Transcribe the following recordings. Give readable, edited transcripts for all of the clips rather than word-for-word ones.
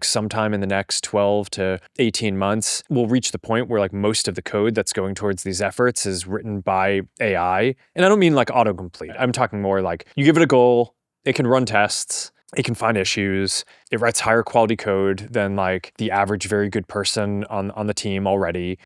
sometime in the next 12 to 18 months, we'll reach the point where like most of the code that's going towards these efforts is written by AI. And I don't mean like autocomplete. I'm talking more like you give it a goal, it can run tests, it can find issues, it writes higher quality code than like the average very good person on the team already.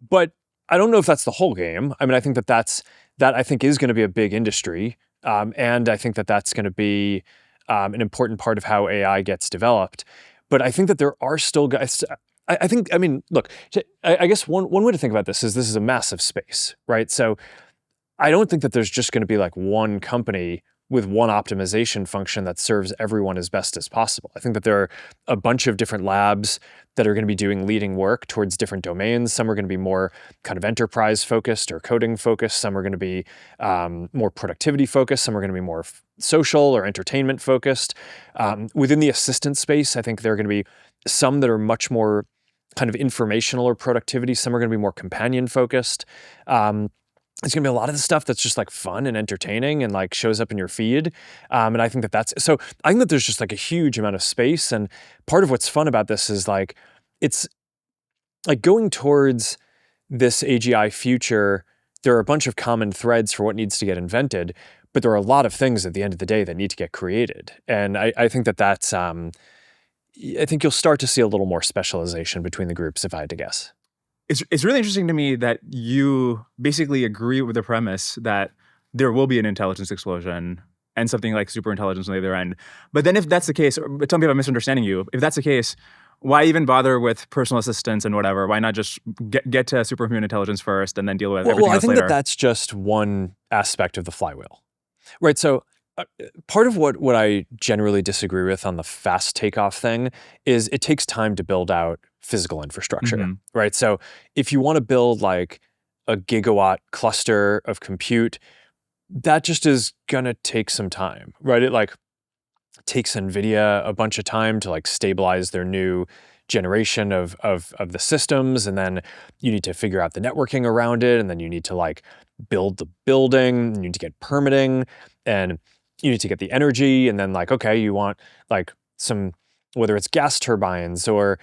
But I don't know if that's the whole game. I mean, I think that I think is going to be a big industry. And I think that that's going to be an important part of how AI gets developed. But I think that there are still guys. I mean, look, I guess one way to think about this is a massive space, right? So I don't think that there's just going to be like one company with one optimization function that serves everyone as best as possible. I think that there are a bunch of different labs that are going to be doing leading work towards different domains. Some are going to be more kind of enterprise focused or coding focused. Some are going to be more productivity focused. Some are going to be more social or entertainment focused. Within the assistant space, I think there are going to be some that are much more kind of informational or productivity. Some are going to be more companion focused. It's going to be a lot of the stuff that's just like fun and entertaining and like shows up in your feed. And I think so I think that there's just like a huge amount of space. And part of what's fun about this is like, it's like going towards this AGI future, there are a bunch of common threads for what needs to get invented, but there are a lot of things at the end of the day that need to get created. And I think that's, I think you'll start to see a little more specialization between the groups if I had to guess. It's really interesting to me that you basically agree with the premise that there will be an intelligence explosion and something like superintelligence on the other end. But then if that's the case, or tell me if I'm misunderstanding you, if that's the case, why even bother with personal assistance and whatever? Why not just get to superhuman intelligence first and then deal with everything else later? Well, I think that's just one aspect of the flywheel, right? So part of what I generally disagree with on the fast takeoff thing is it takes time to build out physical infrastructure, right? So if you want to build like a gigawatt cluster of compute, that just is going to take some time, right? It like takes NVIDIA a bunch of time to like stabilize their new generation of the systems. And then you need to figure out the networking around it. And then you need to like build the building, you need to get permitting, and you need to get the energy. And then like, okay, you want like some, whether it's gas turbines or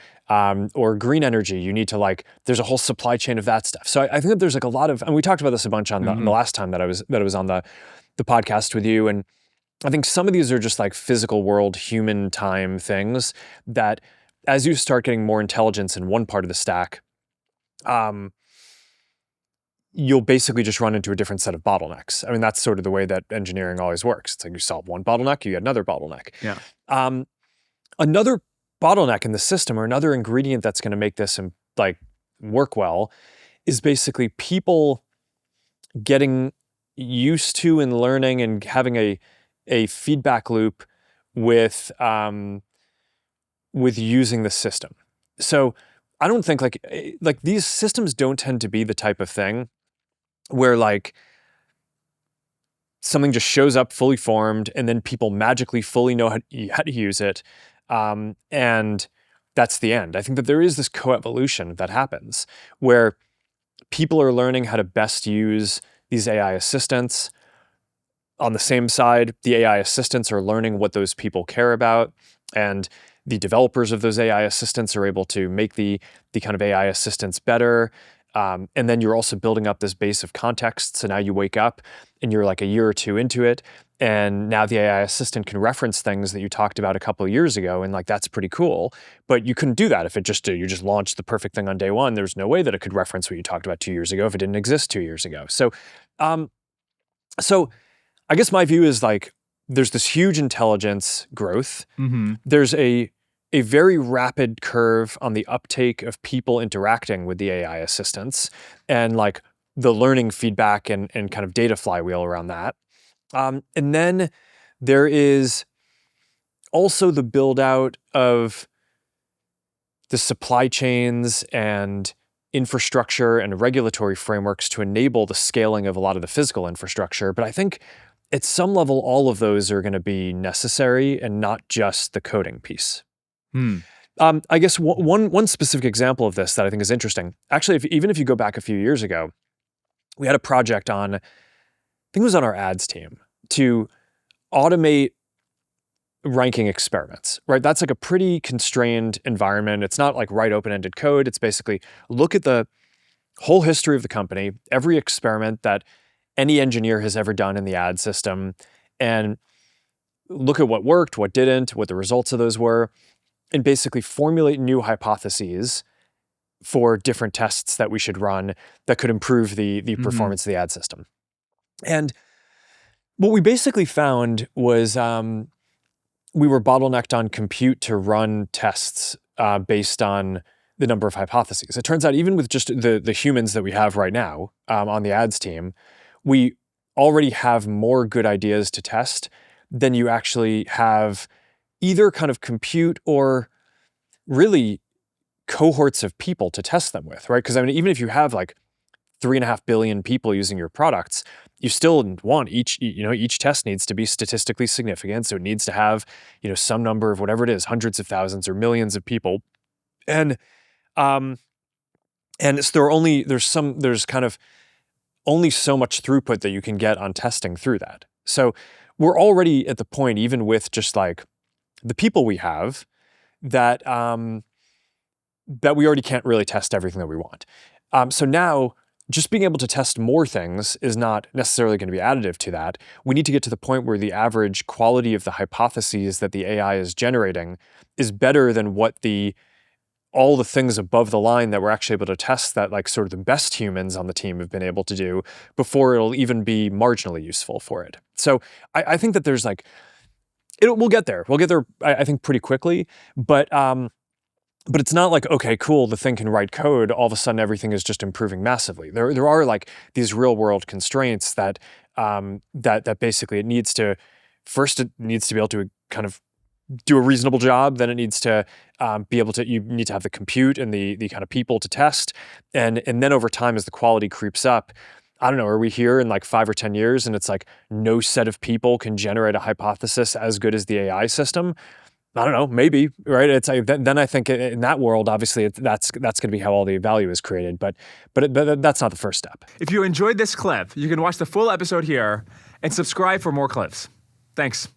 green energy, you need to like, there's a whole supply chain of that stuff. So I think that there's like a lot of, and we talked about this a bunch on the last time that I was on the podcast with you. And I think some of these are just like physical world, human time things that as you start getting more intelligence in one part of the stack, you'll basically just run into a different set of bottlenecks. I mean, that's sort of the way that engineering always works. It's like you solve one bottleneck, you get another bottleneck. Yeah. Another bottleneck in the system, or another ingredient that's going to make this like work well, is basically people getting used to and learning and having a feedback loop with using the system. So I don't think like these systems don't tend to be the type of thing where like something just shows up fully formed and then people magically fully know how to use it. And that's the end. I think that there is this coevolution that happens where people are learning how to best use these AI assistants. On the same side, the AI assistants are learning what those people care about, and the developers of those AI assistants are able to make the kind of AI assistants better. And then you're also building up this base of context. So now you wake up and you're like a year or two into it, and now the AI assistant can reference things that you talked about a couple of years ago, and like that's pretty cool. But you couldn't do that if you just launched the perfect thing on day one. There's no way that it could reference what you talked about 2 years ago if it didn't exist 2 years ago. So I guess my view is like there's this huge intelligence growth. There's a very rapid curve on the uptake of people interacting with the AI assistants and like the learning feedback and kind of data flywheel around that. And then there is also the build out of the supply chains and infrastructure and regulatory frameworks to enable the scaling of a lot of the physical infrastructure. But I think at some level, all of those are going to be necessary and not just the coding piece. I guess one specific example of this that I think is interesting, actually, even if you go back a few years ago, we had a project on, I think it was on our ads team, to automate ranking experiments, right? That's like a pretty constrained environment. It's not like write open-ended code. It's basically look at the whole history of the company, every experiment that any engineer has ever done in the ad system, and look at what worked, what didn't, what the results of those were, and basically formulate new hypotheses for different tests that we should run that could improve the performance of the ad system. And what we basically found was we were bottlenecked on compute to run tests based on the number of hypotheses. It turns out even with just the humans that we have right now on the ads team, we already have more good ideas to test than you actually have either kind of compute or really cohorts of people to test them with, right? Because I mean, even if you have like 3.5 billion people using your products, you still want each test needs to be statistically significant. So it needs to have, some number of whatever it is, hundreds of thousands or millions of people. And so there's kind of only so much throughput that you can get on testing through that. So we're already at the point, even with just like the people we have, that we already can't really test everything that we want. So now just being able to test more things is not necessarily going to be additive to that. We need to get to the point where the average quality of the hypotheses that the AI is generating is better than what all the things above the line that we're actually able to test that like sort of the best humans on the team have been able to do before it'll even be marginally useful for it. So I think that there's like, we'll get there. We'll get there, I think, pretty quickly. But it's not like, okay, cool, the thing can write code, all of a sudden everything is just improving massively. There are like these real world constraints that basically it needs to be able to kind of do a reasonable job. Then it needs to you need to have the compute and the kind of people to test. And then over time, as the quality creeps up, I don't know, are we here in like 5 or 10 years and it's like no set of people can generate a hypothesis as good as the AI system? I don't know, maybe, right? It's like, then I think in that world, obviously, that's going to be how all the value is created. But that's not the first step. If you enjoyed this clip, you can watch the full episode here and subscribe for more clips. Thanks.